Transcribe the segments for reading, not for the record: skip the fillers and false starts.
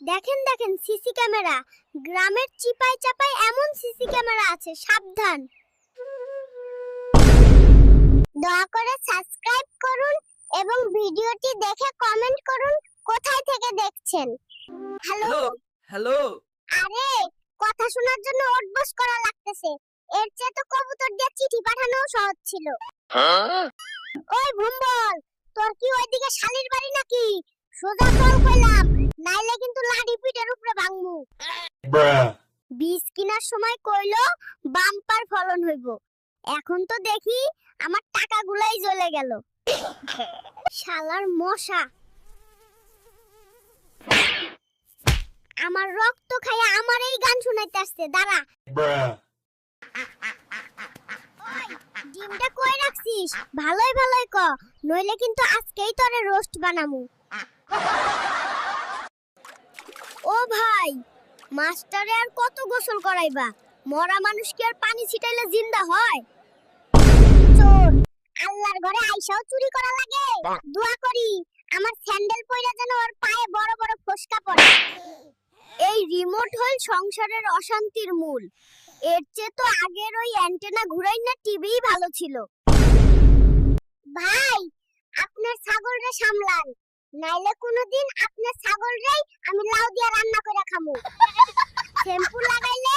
দেখেন দেখেন CC camera. গ্রামের চিপায় চাপায় এমন সিসি ক্যামেরা আছে, সাবধান। দয়া করে সাবস্ক্রাইব করুন এবং ভিডিওটি দেখে কমেন্ট করুন কোথায় থেকে দেখছেন। Hello hello. আরে কথা শোনার জন্য ওঠবস করা লাগতেছে, এর চেয়ে তো কবুতর দিয়ে চিঠি পাঠানো সহজ ছিল। ওই ভুম্বল, তোর কি ওইদিকে শালির বাড়ি নাকি? সোজা চল কইলাম, নাইলে কিন্তু লাঠি পিঠের উপরে ভাঙমু। বীজ কিনার সময় কইলো বাম্পার ফলন হইব, এখন তো দেখি আমার টাকাগুলাই জ্বলে গেল। শালার মশা আমার রক্ত খাইয়া আমার এই গান শুনাইতে আসছে, দাঁড়া। ডিমটা কই রাখছিস? ভালোই ভালোই ক, নইলে কিন্তু আজকেই তোরে রোস্ট বানামু। ও ভাই, মাস্টারে আর কত গোসল করাইবা? মরা মানুষ কি আর পানি ছিটাইলে জিন্দা হয়? চোর আল্লাহর ঘরে আইসাও চুরি করা লাগে। দোয়া করি আমার স্যান্ডেল পয়রা যেন ওর পায়ে বড় বড় ফোসকা পড়ে। এই রিমোট হল সংসারের অশান্তির মূল, এর চেয়ে তো আগের ওই অ্যান্টেনা ঘুরাই না টিভিই ভালো ছিল। ভাই আপনার ছাগলরে সামলান, নাইলে কোনোদিন আপনার ছাগলরেই আমি লাউ দিয়া রান্না করে খামু। শ্যাম্পু লাগাইলে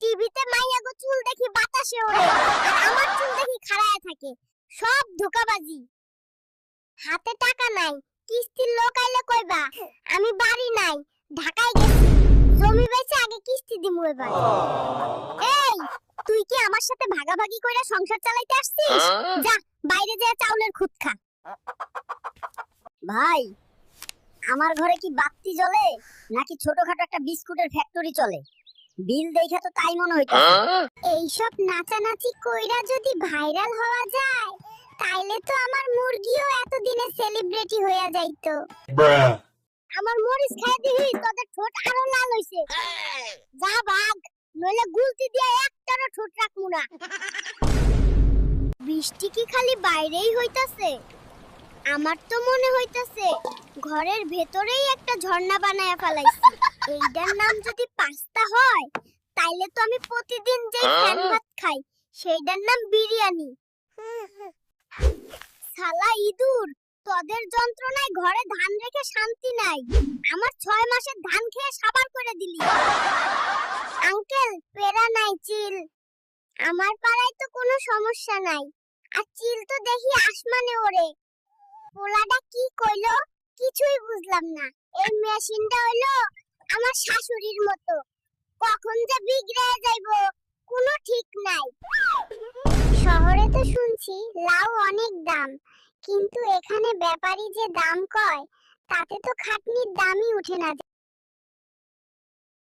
টিভিতে মাইয়াগো চুল দেখি বাতাসে ওড়ে, আর আমার চুল দেখি খাড়ায় থাকে। সব ধোঁকাবাজি। হাতে টাকা নাই, কিস্তির লোক আইলে কইবা আমি বাড়ি নাই, ঢাকায় গেছি, জমি বেচে আগে কিস্তি দিমু এবার। এই তুই কি আমার সাথে ভাগাভাগি কইরা সংসার চালাইতে আসছিস? যা বাইরে যা চাউলের খুদ খা। ভাই আমার ঘরে কি বাতি জ্বলে নাকি ছোটখাটো একটা বিস্কুটের ফ্যাক্টরি চলে? বিল দেখে তো তাই মনে হইতাছে। এইসব নাচানাচি কইরা যদি ভাইরাল হওয়া যায় তাইলে তো আমার মুরগিও এতদিনে সেলিব্রিটি হইয়া যাইতো। আমার মরিচ খাই দিবি, তোদের ঠোঁট আরো লাল হইছে। যা ভাগ, নইলে গুলতি দিয়া একটারও ঠোঁট রাখমু না। বৃষ্টি কি খালি বাইরেই হইতাছে? আমার তো মনে হইতাছে ঘরের ভেতরেই একটা ঝর্ণা বানায়া ফেলাইছি। এইটার নাম যদি পাস্তা হয় তাইলে তো আমি প্রতিদিন যেই ফ্যান ভাত খাই সেইটার নাম বিরিয়ানি। শালা ইঁদুর, তোদের যন্ত্রণায় ঘরে ধান রেখে শান্তি নাই। আমার 6 মাসের ধান খেয়ে সাবার করে দিলি। আঙ্কেল পেরা নাই, চিল। আমার পাড়ায় তো কোনো সমস্যা নাই, আর চিল তো দেখি আসমানে ওড়ে। পোলাটা কি কইলো কিছুই বুঝলাম না। এই মেশিনটা হইলো আমার শাশুড়ির মতো, কখন যে বিগড়ে যাইবো কোনো ঠিক নাই। শহরে তো শুনছি লাউ অনেক দাম, কিন্তু এখানে ব্যাপারী যে দাম কয় তাতে তো খাটনির দামই উঠে না।